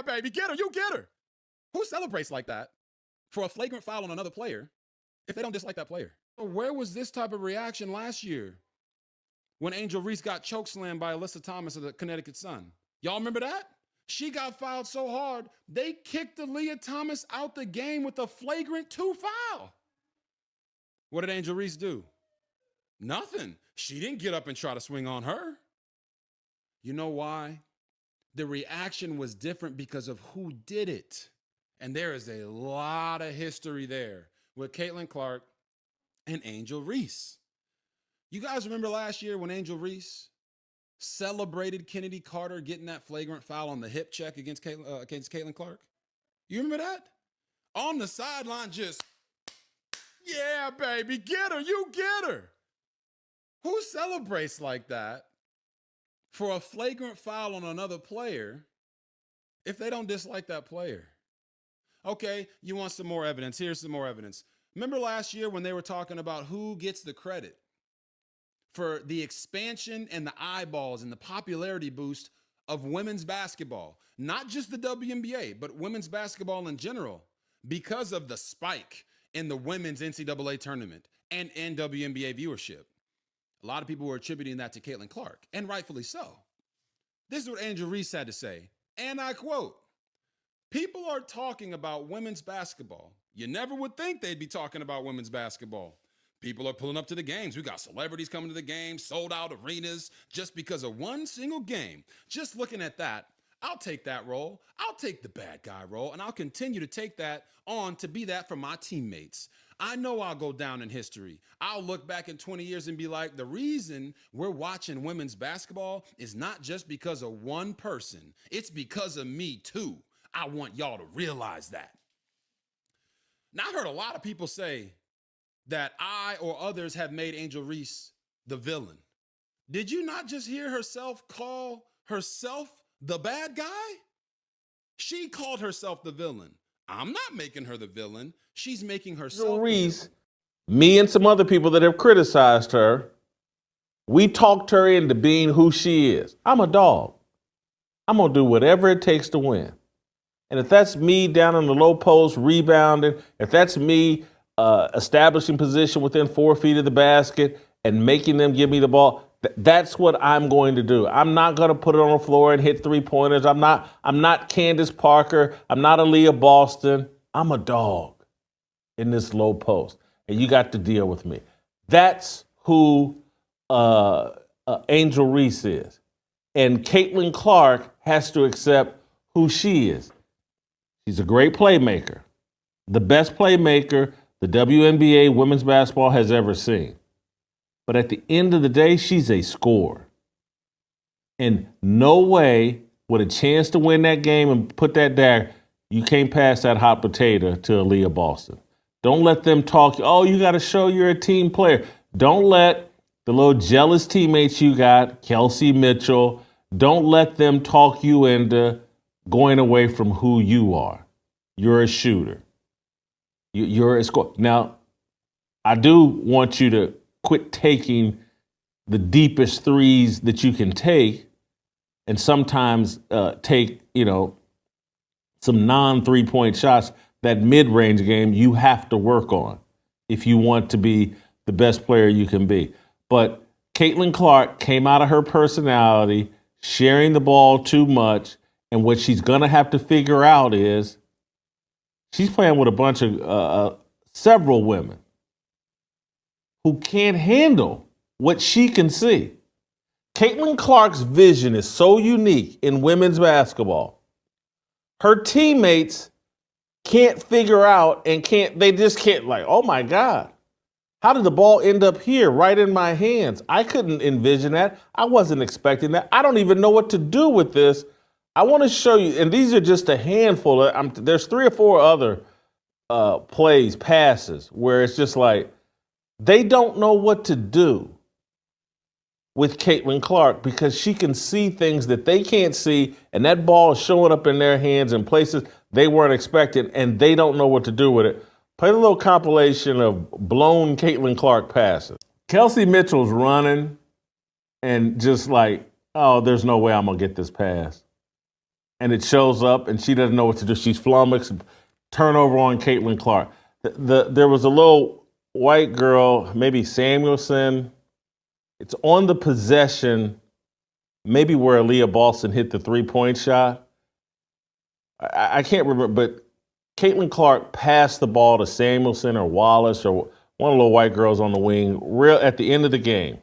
baby, get her, you get her. Who celebrates like that for a flagrant foul on another player if they don't dislike that player? Where was this type of reaction last year when Angel Reese got chokeslammed by Alyssa Thomas of the Connecticut Sun? Y'all remember that? She got fouled so hard, they kicked Aaliyah Thomas out the game with a flagrant 2 foul. What did Angel Reese do? Nothing. She didn't get up and try to swing on her. You know why? The reaction was different because of who did it. And there is a lot of history there with Caitlin Clark and Angel Reese. You guys remember last year when Angel Reese celebrated Kennedy Carter getting that flagrant foul on the hip check against Caitlin Clark? You remember that? On the sideline, just, yeah, baby, get her, you get her. Who celebrates like that for a flagrant foul on another player if they don't dislike that player? Okay, you want some more evidence? Here's some more evidence. Remember last year when they were talking about who gets the credit for the expansion and the eyeballs and the popularity boost of women's basketball? Not just the WNBA, but women's basketball in general, because of the spike in the women's NCAA tournament and WNBA viewership. A lot of people were attributing that to Caitlin Clark, and rightfully so. This is what Angel Reese had to say, and I quote, "People are talking about women's basketball. You never would think they'd be talking about women's basketball. People are pulling up to the games. We got celebrities coming to the games, sold out arenas just because of one single game. Just looking at that, I'll take that role. I'll take the bad guy role, and I'll continue to take that on to be that for my teammates. I know I'll go down in history. I'll look back in 20 years and be like, the reason we're watching women's basketball is not just because of one person. It's because of me too. I want y'all to realize that." Now, I've heard a lot of people say that I or others have made Angel Reese the villain. Did you not just hear herself call herself the bad guy? She called herself the villain. I'm not making her the villain. She's making herself Reese, me and some other people that have criticized her, we talked her into being who she is. I'm a dog. I'm going to do whatever it takes to win. And if that's me down in the low post rebounding, if that's me establishing position within 4 feet of the basket and making them give me the ball, that's what I'm going to do. I'm not going to put it on the floor and hit 3-pointers. I'm not Candace Parker. I'm not Aaliyah Boston. I'm a dog in this low post, and you got to deal with me. That's who Angel Reese is. And Caitlin Clark has to accept who she is. She's a great playmaker, the best playmaker the WNBA women's basketball has ever seen. But at the end of the day, she's a scorer. And no way, with a chance to win that game and put that there, you can't pass that hot potato to Aaliyah Boston. Don't let them talk, oh, you got to show you're a team player. Don't let the little jealous teammates you got, Kelsey Mitchell, don't let them talk you into going away from who you are. You're a shooter. You're a scorer. Now, I do want you to quit taking the deepest threes that you can take and sometimes take, some non-3-point shots. That mid-range game you have to work on if you want to be the best player you can be. But Caitlin Clark came out of her personality, sharing the ball too much, and what she's going to have to figure out is she's playing with a bunch of several women who can't handle what she can see. Caitlin Clark's vision is so unique in women's basketball. Her teammates can't figure out and they just can't, like, oh my God, how did the ball end up here right in my hands? I couldn't envision that. I wasn't expecting that. I don't even know what to do with this. I want to show you, and these are just a handful. There's 3 or 4 other passes where it's just like they don't know what to do with Caitlin Clark because she can see things that they can't see, and that ball is showing up in their hands in places they weren't expecting, and they don't know what to do with it. Play a little compilation of blown Caitlin Clark passes. Kelsey Mitchell's running and just like, oh, there's no way I'm going to get this pass. and it shows up, and she doesn't know what to do. She's flummoxed. Turnover on Caitlin Clark. There was a little white girl, maybe Samuelson. It's on the possession, maybe where Aaliyah Boston hit the 3-point shot. I can't remember, but Caitlin Clark passed the ball to Samuelson or Wallace or one of the little white girls on the wing real at the end of the game.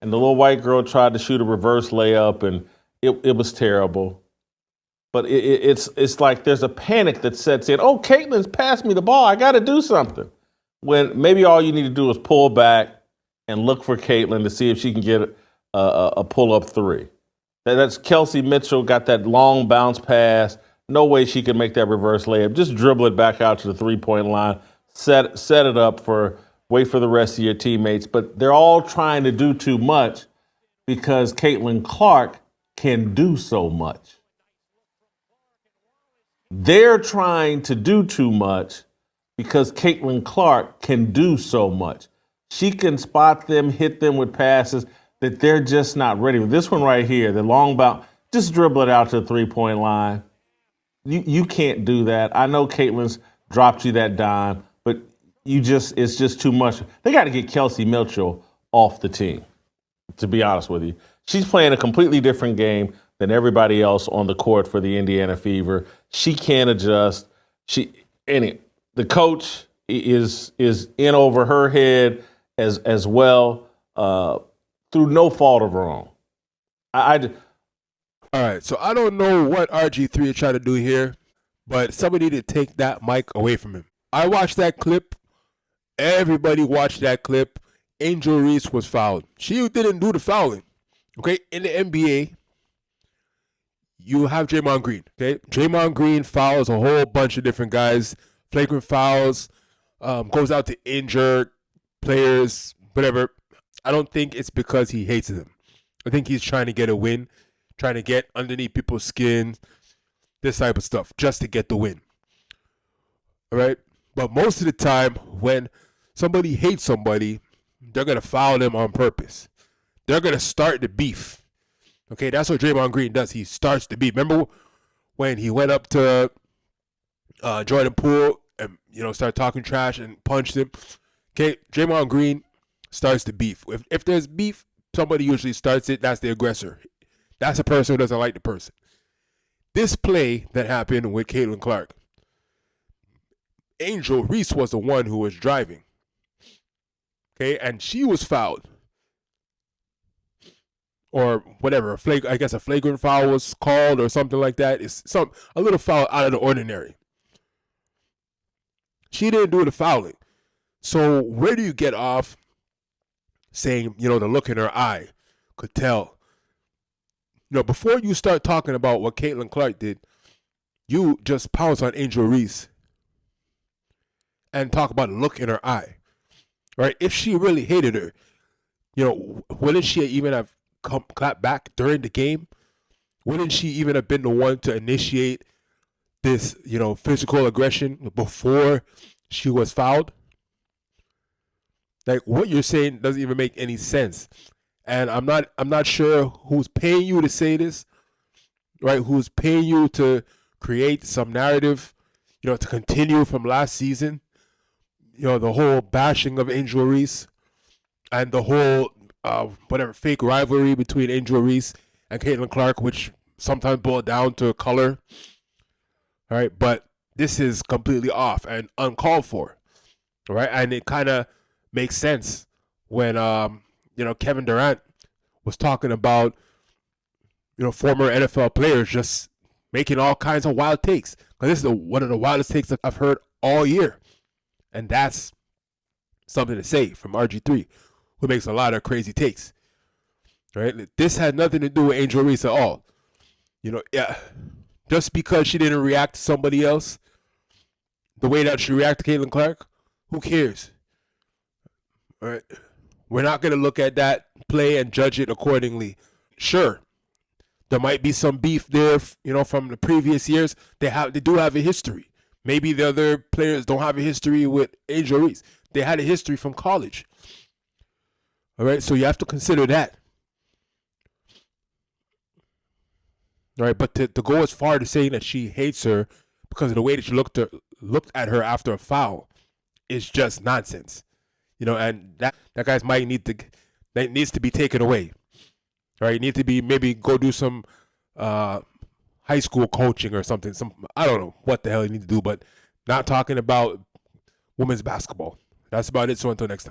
And the little white girl tried to shoot a reverse layup, and it was terrible. But it's like there's a panic that sets in. Oh, Caitlin's passed me the ball. I got to do something. When maybe all you need to do is pull back and look for Caitlin to see if she can get a pull-up three. That's Kelsey Mitchell, got that long bounce pass. No way she can make that reverse layup. Just dribble it back out to the three-point line. Set it up wait for the rest of your teammates. But they're all trying to do too much because Caitlin Clark can do so much. They're trying to do too much because Caitlin Clark can do so much. She can spot them, hit them with passes that they're just not ready. This one right here, the long bounce, just dribble it out to the three-point line. You can't do that. I know Caitlin's dropped you that dime, but it's just too much. They got to get Kelsey Mitchell off the team, to be honest with you. She's playing a completely different game than everybody else on the court for the Indiana Fever. She can't adjust. The coach is in over her head as well through no fault of her own. All right, so I don't know what RG3 is trying to do here, but somebody need to take that mic away from him. I watched that clip. Everybody watched that clip. Angel Reese was fouled. She didn't do the fouling. Okay, in the NBA, you have Draymond Green. Okay, Draymond Green fouls a whole bunch of different guys. Flagrant fouls, goes out to injure players, whatever. I don't think it's because he hates them. I think he's trying to get a win, trying to get underneath people's skin, this type of stuff, just to get the win. All right? But most of the time, when somebody hates somebody, they're going to foul them on purpose. They're going to start the beef. Okay, that's what Draymond Green does. He starts the beef. Remember when he went up to Jordan Poole and, started talking trash and punched him? Okay, Draymond Green starts the beef. If there's beef, somebody usually starts it. That's the aggressor. That's a person who doesn't like the person. This play that happened with Caitlin Clark, Angel Reese was the one who was driving. Okay, and she was fouled. Or whatever, I guess a flagrant foul was called or something like that. It's a little foul out of the ordinary. She didn't do the fouling. So where do you get off saying, the look in her eye could tell? Before you start talking about what Caitlin Clark did, you just pounce on Angel Reese and talk about the look in her eye. Right? If she really hated her, wouldn't she even have clapped back during the game? Wouldn't she even have been the one to initiate this, physical aggression before she was fouled? Like, what you're saying doesn't even make any sense. And I'm not sure who's paying you to say this, right? Who's paying you to create some narrative, to continue from last season. The whole bashing of Angel Reese and the whole fake rivalry between Angel Reese and Caitlin Clark, which sometimes boil down to color. All right, but this is completely off and uncalled for. All right, and it kind of makes sense when Kevin Durant was talking about former NFL players just making all kinds of wild takes. Because this is one of the wildest takes that I've heard all year, and that's something to say from RG3, who makes a lot of crazy takes. Right? This had nothing to do with Angel Reese at all. Just because she didn't react to somebody else the way that she reacted to Caitlin Clark, who cares? All right. We're not going to look at that play and judge it accordingly. Sure, there might be some beef there, from the previous years. They do have a history. Maybe the other players don't have a history with Angel Reese. They had a history from college. All right, so you have to consider that. right? But to go as far to saying that she hates her because of the way that she looked at her after a foul is just nonsense. And that guy's mic needs to be taken away. Right? You need to be maybe go do some high school coaching or something. I don't know what the hell you need to do, but not talking about women's basketball. That's about it. So until next time.